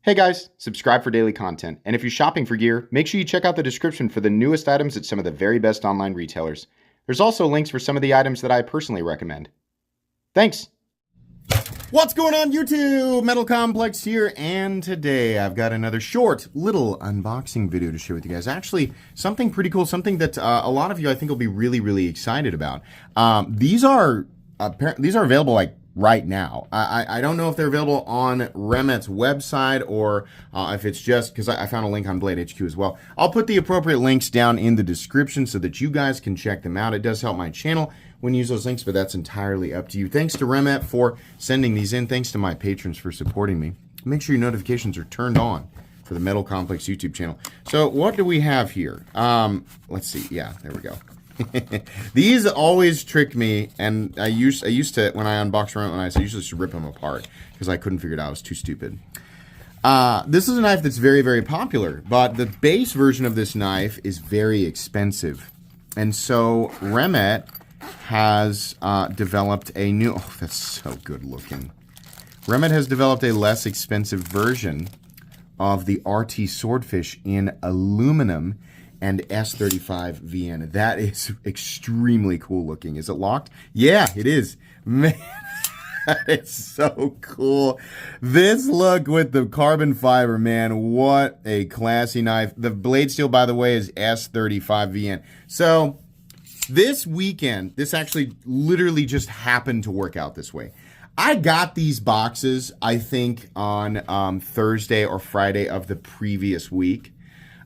Hey guys, subscribe for daily content, and if you're shopping for gear, make sure you check out the description for the newest items at some of the very best online retailers. There's also links for some of the items that I personally recommend. Thanks! What's going on YouTube? Metal Complex here, and today I've got another short little unboxing video to share with you guys. Actually, something pretty cool, something that a lot of you I think will be really excited about. These are available like right now. I don't know if they're available on Remette's website or if it's just because I found a link on Blade HQ as well. I'll put the appropriate links down in the description so that you guys can check them out. It does help my channel when you use those links, but that's entirely up to you. Thanks to Remette for sending these in. Thanks to my patrons for supporting me. Make sure your notifications are turned on for the Metal Complex YouTube channel. So what do we have here? Let's see. Yeah, there we go. These always trick me, and I used to, when I unbox around, I usually just rip them apart because I couldn't figure it out. I was too stupid. This is a knife that's very popular, but the base version of this knife is very expensive. And so Remette has developed a new, oh, that's so good looking. Remette has developed a less expensive version of the RT Swordfish in aluminum and S35 VN. That is extremely cool looking. Is it locked? Yeah, it is. Man, it's so cool. This look with the carbon fiber, man, what a classy knife. The blade steel, by the way, is S35 VN. So this weekend, this actually literally just happened to work out this way. I got these boxes, I think, on Thursday or Friday of the previous week.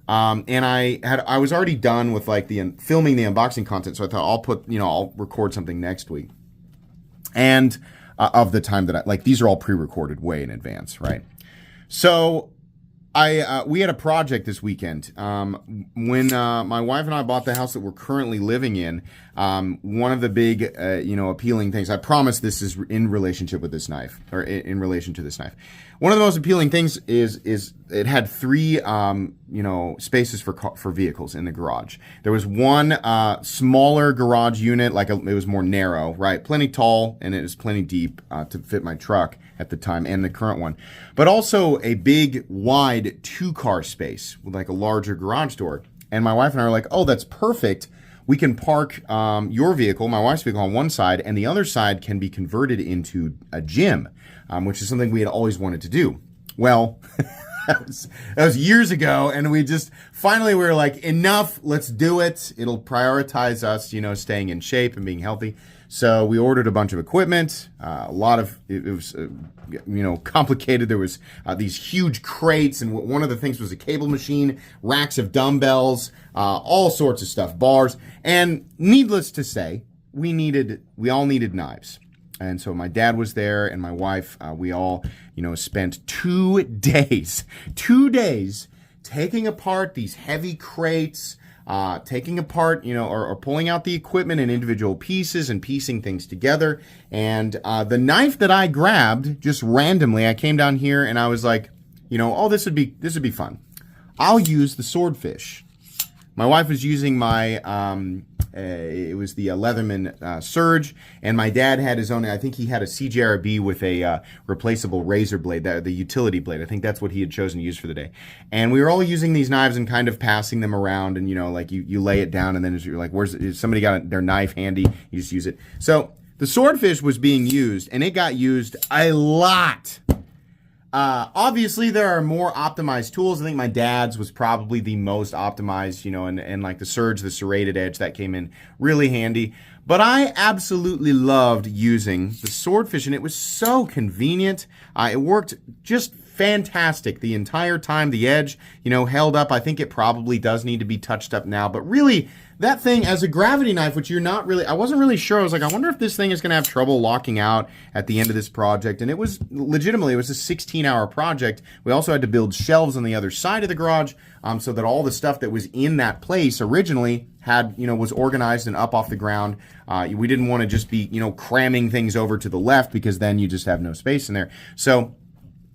And I was already done with like filming the unboxing content, so I thought I'll record something next week. And of the time that these are all pre-recorded way in advance, right? So we had a project this weekend. When my wife and I bought the house that we're currently living in, one of the big, appealing things, I promise this is in relationship with this knife, or in relation to this knife. One of the most appealing things is it had three, spaces for vehicles in the garage. There was one smaller garage unit, it was more narrow, right? Plenty tall, and it was plenty deep to fit my truck at the time and the current one. But also a big, wide two-car space with like a larger garage door. And my wife and I are like, oh, that's perfect. We can park your vehicle, my wife's vehicle, on one side, and the other side can be converted into a gym, which is something we had always wanted to do. Well, that was years ago, and we were like, enough, let's do it. It'll prioritize us, staying in shape and being healthy. So we ordered a bunch of equipment. It was complicated. There was these huge crates, and one of the things was a cable machine, racks of dumbbells, all sorts of stuff, bars. And needless to say, we all needed knives. And so my dad was there, and my wife, we all, spent 2 days taking apart these heavy crates, taking apart, or pulling out the equipment in individual pieces and piecing things together. And the knife that I grabbed just randomly, I came down here and I was like, oh, this would be fun. I'll use the Swordfish. My wife was using my, it was the Leatherman Surge, and my dad had his own. I think he had a CJRB with a replaceable razor blade, the utility blade. I think that's what he had chosen to use for the day. And we were all using these knives and kind of passing them around, and you lay it down, and then you're like, is somebody got their knife handy? You just use it. So the Swordfish was being used, and it got used a lot. Obviously there are more optimized tools. I think my dad's was probably the most optimized, and like the Surge, the serrated edge, that came in really handy. But I absolutely loved using the Swordfish, and it was so convenient. It worked just fantastic the entire time. The edge, held up. I think it probably does need to be touched up now, but really that thing as a gravity knife, which I wasn't really sure. I was like, I wonder if this thing is going to have trouble locking out at the end of this project. And it was a 16-hour project. We also had to build shelves on the other side of the garage, so that all the stuff that was in that place originally was organized and up off the ground. We didn't want to just be, cramming things over to the left, because then you just have no space in there. So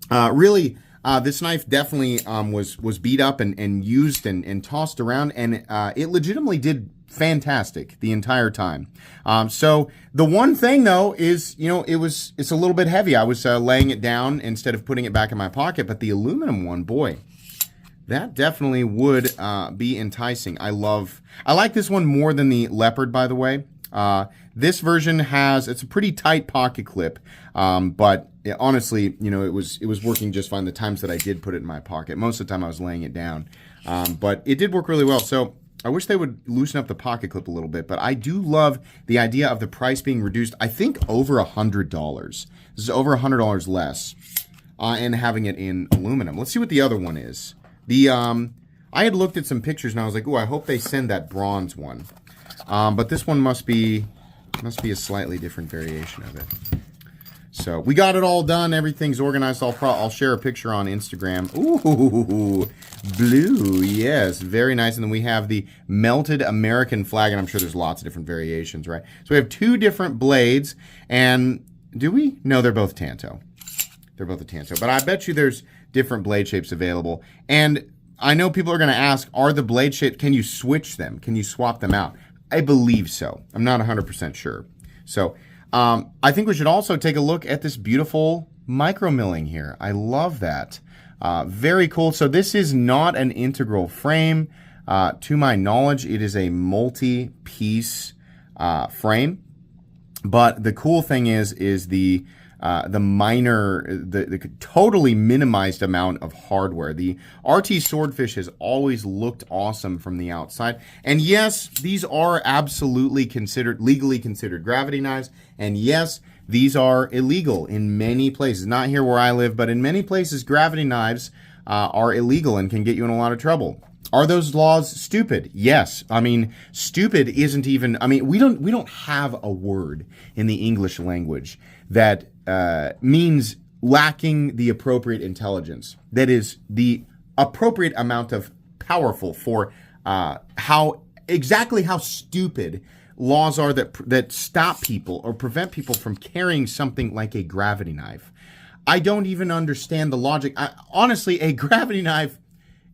really, this knife definitely was beat up and used and tossed around, and it legitimately did fantastic the entire time. So the one thing though is, it's a little bit heavy. I was laying it down instead of putting it back in my pocket, but the aluminum one, boy, that definitely would be enticing. I like this one more than the leopard, by the way. This version it's a pretty tight pocket clip, but honestly, it was working just fine the times that I did put it in my pocket. Most of the time I was laying it down, but it did work really well. So I wish they would loosen up the pocket clip a little bit, but I do love the idea of the price being reduced. I think over $100. This is over $100 less, and having it in aluminum. Let's see what the other one is. I had looked at some pictures and I was like, I hope they send that bronze one. But this one must be a slightly different variation of it. So we got it all done. Everything's organized. I'll share a picture on Instagram. Ooh, blue. Yes, very nice. And then we have the melted American flag, and I'm sure there's lots of different variations, right? So we have two different blades, and do we? No, they're both Tanto. They're both a Tanto. But I bet you there's different blade shapes available. And I know people are going to ask, are the blade shapes, can you switch them? Can you swap them out? I believe so. I'm not 100% sure. So I think we should also take a look at this beautiful micro milling here. I love that. Very cool. So this is not an integral frame. To my knowledge, it is a multi-piece frame. But the cool thing is the totally minimized amount of hardware. The RT Swordfish has always looked awesome from the outside. And yes, these are absolutely legally considered gravity knives. And yes, these are illegal in many places. Not here where I live, but in many places, gravity knives are illegal and can get you in a lot of trouble. Are those laws stupid? Yes. I mean, stupid isn't even, we don't have a word in the English language that means lacking the appropriate intelligence. That is the appropriate amount of powerful for exactly how stupid laws are that stop people or prevent people from carrying something like a gravity knife. I don't even understand the logic. Honestly, a gravity knife,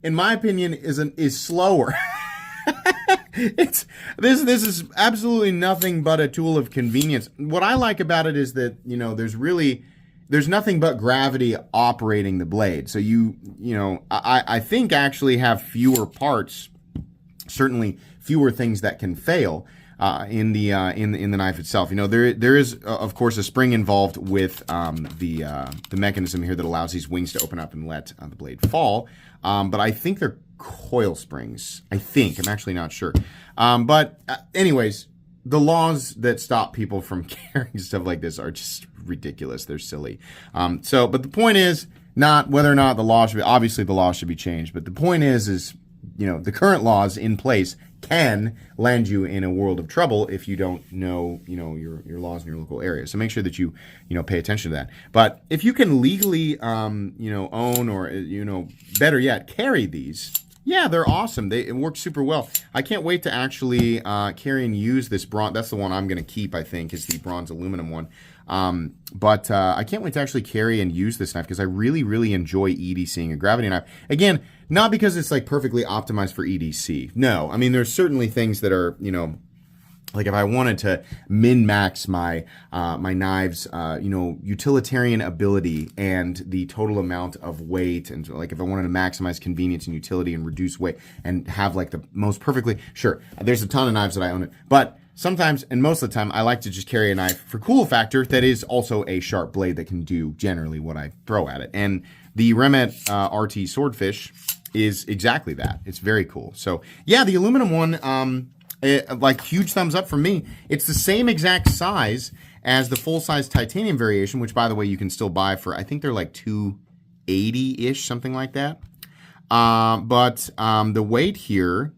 in my opinion, is slower. This is absolutely nothing but a tool of convenience. What I like about it is that, there's nothing but gravity operating the blade. So I think actually have fewer parts, certainly fewer things that can fail in the knife itself. There is of course a spring involved with the mechanism here that allows these wings to open up and let the blade fall. But I think they're coil springs. I'm actually not sure. But anyways, the laws that stop people from carrying stuff like this are just ridiculous. They're silly. But the point is not whether or not the law should be, obviously the law should be changed. But the point is, the current laws in place can land you in a world of trouble if you don't know, your laws in your local area. So make sure that you pay attention to that. But if you can legally, own or, better yet, carry these, yeah, they're awesome. It works super well. I can't wait to actually carry and use this bronze. That's the one I'm going to keep, I think, is the bronze aluminum one. But I can't wait to actually carry and use this knife because I really, really enjoy EDCing a gravity knife. Again, not because it's like perfectly optimized for EDC. No, there's certainly things that are, like if I wanted to min-max my my knives, utilitarian ability and the total amount of weight, and like if I wanted to maximize convenience and utility and reduce weight and have like the most perfectly, sure, there's a ton of knives that I own it, but sometimes, and most of the time, I like to just carry a knife for cool factor that is also a sharp blade that can do generally what I throw at it. And the Remette RT Swordfish is exactly that. It's very cool. So yeah, the aluminum one, huge thumbs up from me. It's the same exact size as the full-size titanium variation, which, by the way, you can still buy for, I think they're like $280-ish, something like that. But the weight here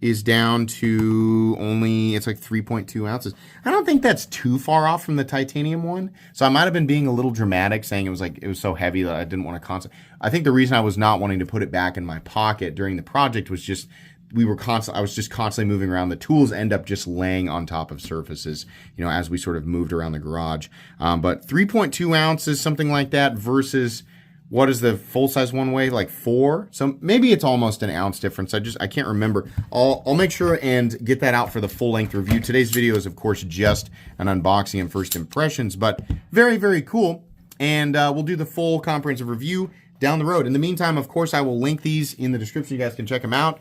is down to it's like 3.2 ounces. I don't think that's too far off from the titanium one. So I might have been being a little dramatic saying it was so heavy that I didn't want to I think the reason I was not wanting to put it back in my pocket during the project was just I was just constantly moving around. The tools end up just laying on top of surfaces, as we sort of moved around the garage. But 3.2 ounces, something like that, versus what does the full-size one weigh? Like 4? So maybe it's almost an ounce difference. I can't remember. I'll make sure and get that out for the full-length review. Today's video is, of course, just an unboxing and first impressions, but very, very cool. And we'll do the full comprehensive review down the road. In the meantime, of course, I will link these in the description. You guys can check them out.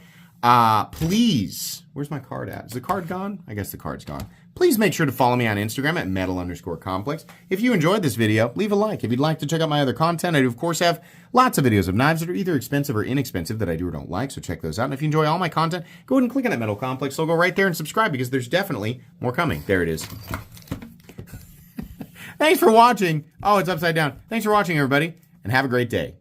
Please, where's my card at? Is the card gone? I guess the card's gone. Please make sure to follow me on Instagram at metal_complex. If you enjoyed this video, leave a like. If you'd like to check out my other content, I do, of course, have lots of videos of knives that are either expensive or inexpensive that I do or don't like, so check those out. And if you enjoy all my content, go ahead and click on that Metal Complex logo right there and subscribe because there's definitely more coming. There it is. Thanks for watching. Oh, it's upside down. Thanks for watching, everybody, and have a great day.